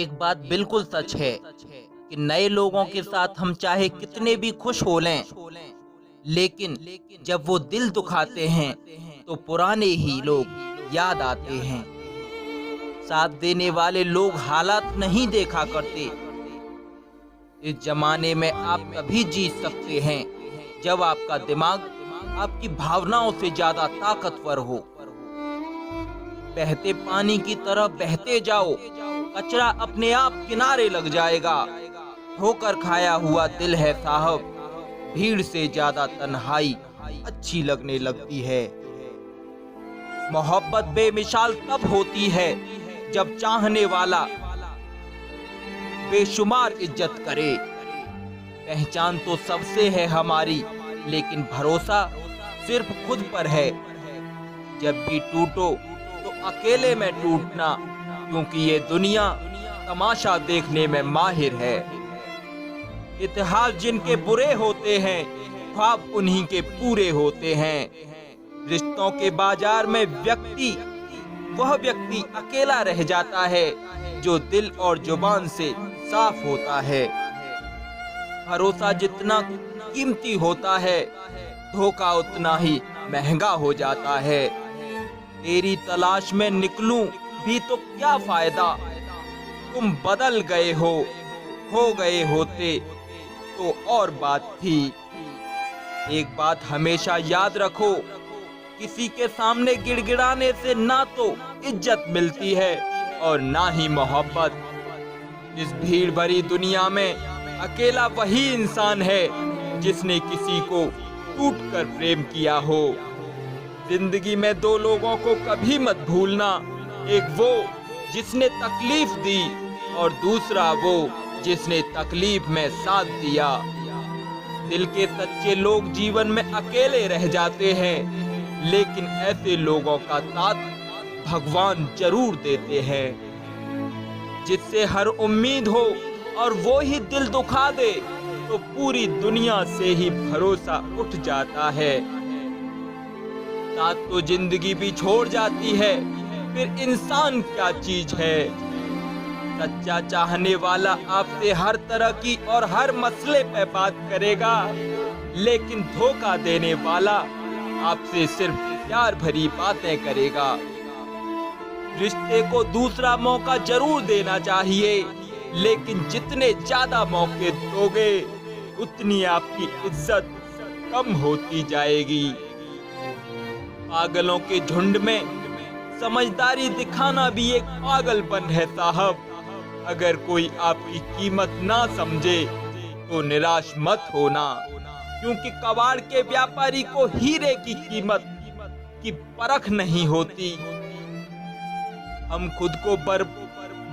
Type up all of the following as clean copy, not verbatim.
एक बात बिल्कुल सच है कि नए लोगों के साथ हम चाहे कितने भी खुश हो लें, लेकिन जब वो दिल दुखाते हैं तो पुराने ही लोग याद आते हैं। साथ देने वाले लोग हालात नहीं देखा करते। इस जमाने में आप तभी जीत सकते हैं जब आपका दिमाग आपकी भावनाओं से ज्यादा ताकतवर हो। बहते पानी की तरह बहते जाओ, कचरा अपने आप किनारे लग जाएगा। ठोकर खाया हुआ दिल है साहब, भीड़ से ज्यादा तन्हाई अच्छी लगने लगती है। मोहब्बत बेमिसाल तब होती है जब चाहने वाला बेशुमार इज्जत करे। पहचान तो सबसे है हमारी, लेकिन भरोसा सिर्फ खुद पर है। जब भी टूटो तो अकेले में टूटना, क्योंकि ये दुनिया तमाशा देखने में माहिर है। इतिहास जिनके बुरे होते हैं, ख्वाब उन्हीं के पूरे होते हैं। रिश्तों के बाजार में वह व्यक्ति अकेला रह जाता है जो दिल और जुबान से साफ होता है। भरोसा जितना कीमती होता है, धोखा उतना ही महंगा हो जाता है। तेरी तलाश में निकलूं भी तो क्या फायदा, तुम बदल गए हो गए होते तो और बात थी। एक बात हमेशा याद रखो, किसी के सामने गिड़गिड़ाने से ना तो इज्जत मिलती है और ना ही मोहब्बत। इस भीड़ भरी दुनिया में अकेला वही इंसान है जिसने किसी को टूटकर प्रेम किया हो। जिंदगी में दो लोगों को कभी मत भूलना, एक वो जिसने तकलीफ दी और दूसरा वो जिसने तकलीफ में साथ दिया। दिल के सच्चे लोग जीवन में अकेले रह जाते हैं, लेकिन ऐसे लोगों का साथ भगवान जरूर देते हैं। जिससे हर उम्मीद हो और वो ही दिल दुखा दे तो पूरी दुनिया से ही भरोसा उठ जाता है। साथ तो जिंदगी भी छोड़ जाती है, फिर इंसान क्या चीज है। सच्चा चाहने वाला आपसे हर तरह की और हर मसले पे बात करेगा, लेकिन धोखा देने वाला आपसे सिर्फ प्यार भरी बातें करेगा। रिश्ते को दूसरा मौका जरूर देना चाहिए, लेकिन जितने ज्यादा मौके दोगे उतनी आपकी इज्जत कम होती जाएगी। पागलों के झुंड में समझदारी दिखाना भी एक पागलपन है साहब। अगर कोई आपकी कीमत ना समझे तो निराश मत होना, क्योंकि कबाड़ के व्यापारी को हीरे की कीमत की परख नहीं होती। हम खुद को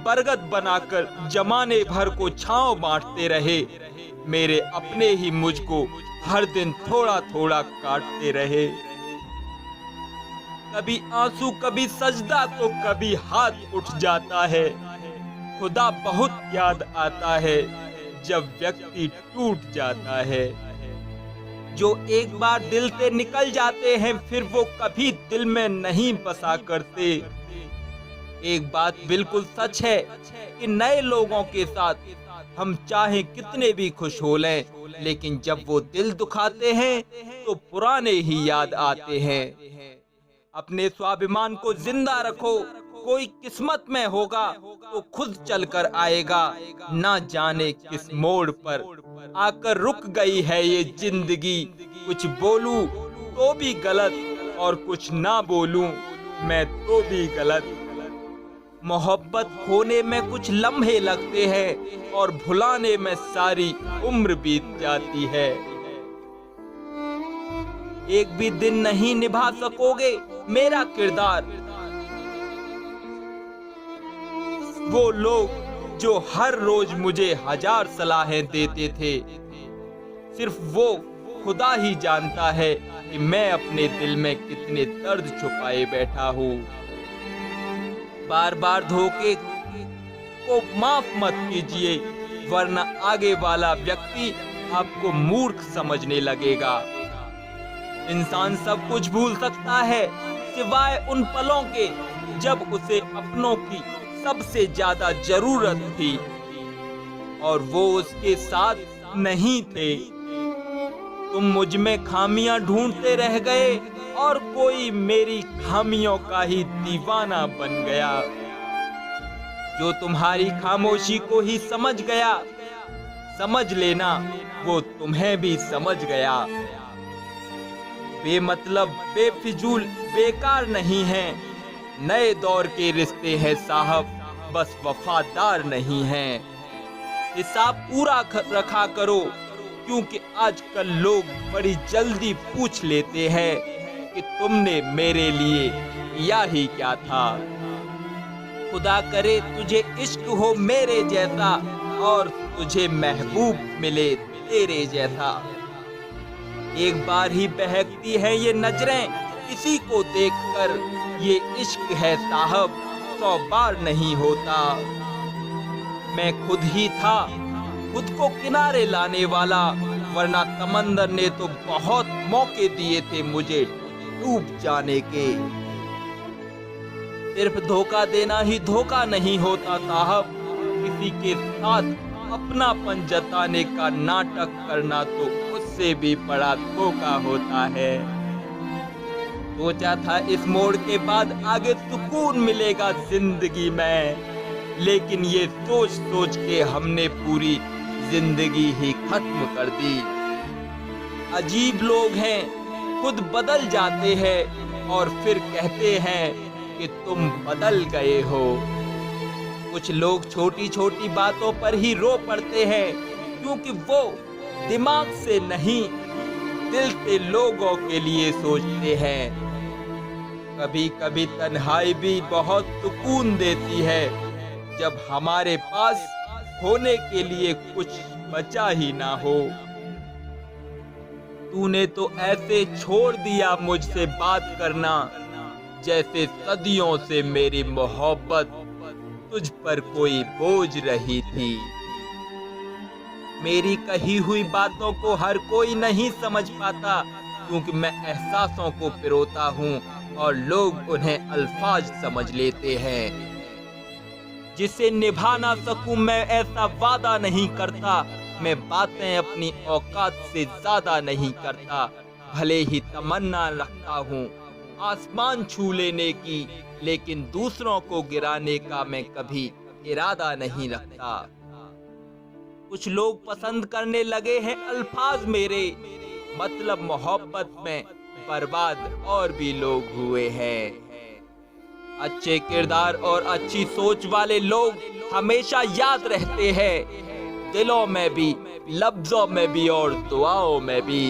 बरगद बनाकर जमाने भर को छांव बांटते रहे, मेरे अपने ही मुझको हर दिन थोड़ा थोड़ा काटते रहे। कभी आंसू कभी सजदा तो कभी हाथ उठ जाता है। खुदा बहुत याद आता है जब व्यक्ति टूट जाता है। जो एक बार दिल से निकल जाते हैं फिर वो कभी दिल में नहीं बसा करते। एक बात बिल्कुल सच है कि नए लोगों के साथ हम चाहे कितने भी खुश हो लें, लेकिन जब वो दिल दुखाते हैं तो पुराने ही याद आते हैं। अपने स्वाभिमान को जिंदा रखो, कोई किस्मत में होगा तो खुद चलकर आएगा। ना जाने किस मोड़ पर आकर रुक गई है ये जिंदगी। कुछ बोलूं तो भी गलत और कुछ ना बोलूं मैं तो भी गलत। मोहब्बत खोने में कुछ लम्हे लगते हैं और भुलाने में सारी उम्र बीत जाती है। एक भी दिन नहीं निभा सकोगे मेरा किरदार। वो लोग जो हर रोज मुझे 1000 सलाहें देते थे, सिर्फ वो खुदा ही जानता है कि मैं अपने दिल में कितने दर्द छुपाए बैठा हूँ। बार बार धोखे को माफ मत कीजिए, वरना आगे वाला व्यक्ति आपको मूर्ख समझने लगेगा। इंसान सब कुछ भूल सकता है सिवाय उन पलों के जब उसे अपनों की सबसे ज्यादा जरूरत थी और वो उसके साथ नहीं थे। तुम मुझ में खामियां ढूंढते रह गए और कोई मेरी खामियों का ही दीवाना बन गया। जो तुम्हारी खामोशी को ही समझ गया, समझ लेना वो तुम्हें भी समझ गया। बेमतलब, बेफिजूल, बेकार नहीं है। नए दौर के रिश्ते हैं साहब, बस वफादार नहीं हैं। हिसाब पूरा रखा करो, क्योंकि आजकल लोग बड़ी जल्दी पूछ लेते हैं कि तुमने मेरे लिए किया ही क्या था। खुदा करे तुझे इश्क हो मेरे जैसा और तुझे महबूब मिले तेरे जैसा। एक बार ही बहकती है ये नजरें किसी को देखकर, ये इश्क है साहब 100 बार नहीं होता। मैं खुद ही था खुद को किनारे लाने वाला, वरना समंदर ने तो बहुत मौके दिए थे मुझे डूब जाने के। सिर्फ धोखा देना ही धोखा नहीं होता साहब, किसी के साथ अपनापन जताने का नाटक करना तो उससे भी बड़ा धोखा होता है। सोचा था इस मोड़ के बाद आगे सुकून मिलेगा जिंदगी में, लेकिन ये सोच सोच के हमने पूरी जिंदगी ही खत्म कर दी। अजीब लोग हैं, खुद बदल जाते हैं और फिर कहते हैं कि तुम बदल गए हो। कुछ लोग छोटी छोटी बातों पर ही रो पड़ते हैं, क्योंकि वो दिमाग से नहीं दिल से लोगों के लिए सोचते हैं। कभी कभी तन्हाई भी बहुत सुकून देती है, जब हमारे पास होने के लिए कुछ बचा ही ना हो। तूने तो ऐसे छोड़ दिया मुझसे बात करना, जैसे सदियों से मेरी मोहब्बत तुझ पर कोई बोझ रही थी। मेरी कही हुई बातों को हर कोई नहीं समझ पाता, क्योंकि मैं एहसासों को पिरोता हूँ और लोग उन्हें अल्फाज समझ लेते हैं। जिसे निभा ना सकूं मैं ऐसा वादा नहीं करता, मैं बातें अपनी औकात से ज्यादा नहीं करता। भले ही तमन्ना रखता हूँ आसमान छू लेने की, लेकिन दूसरों को गिराने का मैं कभी इरादा नहीं रखता। कुछ लोग पसंद करने लगे हैं अल्फाज मेरे, मतलब मोहब्बत में बर्बाद और भी लोग हुए हैं। अच्छे किरदार और अच्छी सोच वाले लोग हमेशा याद रहते हैं, दिलों में भी, लफ्जों में भी और दुआओं में भी।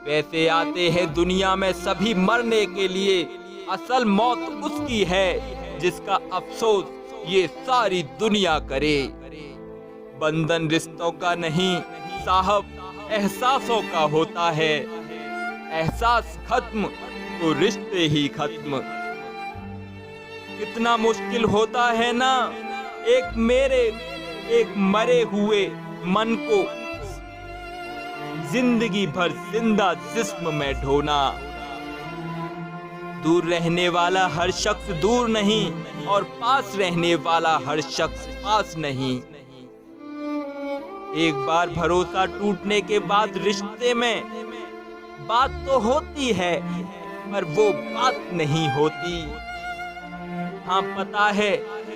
वैसे आते हैं दुनिया में सभी मरने के लिए, असल मौत उसकी है जिसका अफसोस ये सारी दुनिया करे। बंधन रिश्तों का नहीं साहब, एहसासों का होता है। एहसास खत्म तो रिश्ते ही खत्म। कितना मुश्किल होता है ना एक मरे हुए मन को जिंदगी भर जिंदा जिस्म में ढोना। दूर रहने वाला हर शख्स दूर नहीं, और पास रहने वाला हर शख्स पास नहीं। एक बार भरोसा टूटने के बाद रिश्ते में बात तो होती है, पर वो बात नहीं होती। हाँ पता है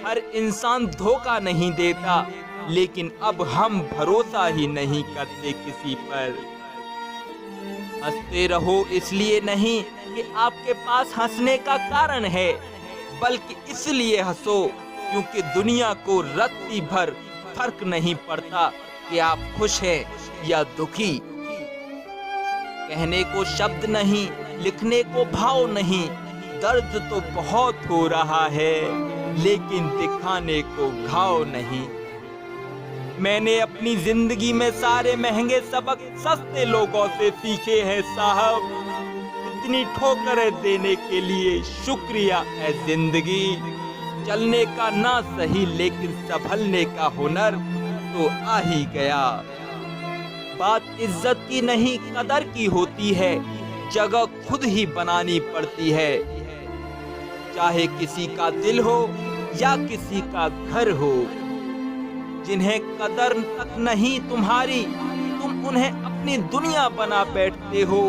हर इंसान धोखा नहीं देता, लेकिन अब हम भरोसा ही नहीं करते किसी पर। हंसते रहो इसलिए नहीं कि आपके पास हंसने का कारण है, बल्कि इसलिए हंसो क्योंकि दुनिया को रत्ती भर फर्क नहीं पड़ता कि आप खुश हैं या दुखी। कहने को शब्द नहीं, लिखने को भाव नहीं। दर्द तो बहुत हो रहा है, लेकिन दिखाने को घाव नहीं। मैंने अपनी जिंदगी में सारे महंगे सबक सस्ते लोगों से सीखे हैं साहब। इतनी ठोकरें देने के लिए शुक्रिया है जिंदगी। चलने का ना सही, लेकिन संभलने का हुनर तो आ ही गया। बात इज्जत की नहीं कदर की होती है, जगह खुद ही बनानी पड़ती है। चाहे किसी का दिल हो या किसी का घर हो, जिन्हें कदर तक नहीं तुम्हारी, तुम उन्हें अपनी दुनिया बना बैठते हो।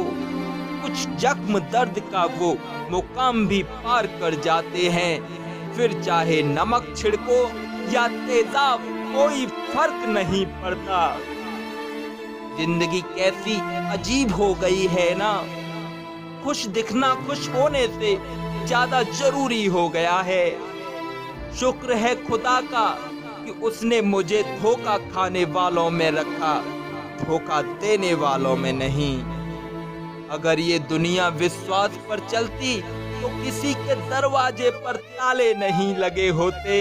कुछ जख्म दर्द का वो मुकाम भी पार कर जाते हैं, फिर चाहे नमक छिड़को या तेजाब कोई फर्क नहीं पड़ता। जिंदगी कैसी अजीब हो गई है ना, खुश दिखना खुश होने से ज्यादा जरूरी हो गया है। शुक्र है खुदा का कि उसने मुझे धोखा खाने वालों में रखा, धोखा देने वालों में नहीं। अगर ये दुनिया विश्वास पर चलती तो किसी के दरवाजे पर ताले नहीं लगे होते।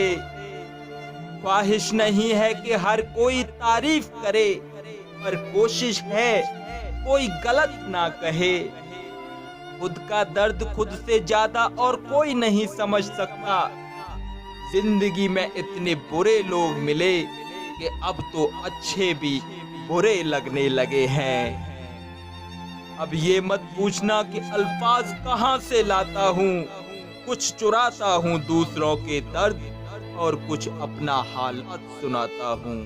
ख्वाहिश नहीं है कि हर कोई तारीफ करे, पर कोशिश है कोई गलत ना कहे। खुद का दर्द खुद से ज्यादा और कोई नहीं समझ सकता। जिंदगी में इतने बुरे लोग मिले कि अब तो अच्छे भी बुरे लगने लगे हैं। अब ये मत पूछना कि अल्फाज कहाँ से लाता हूँ, कुछ चुराता हूँ दूसरों के दर्द और कुछ अपना हालात सुनाता हूँ।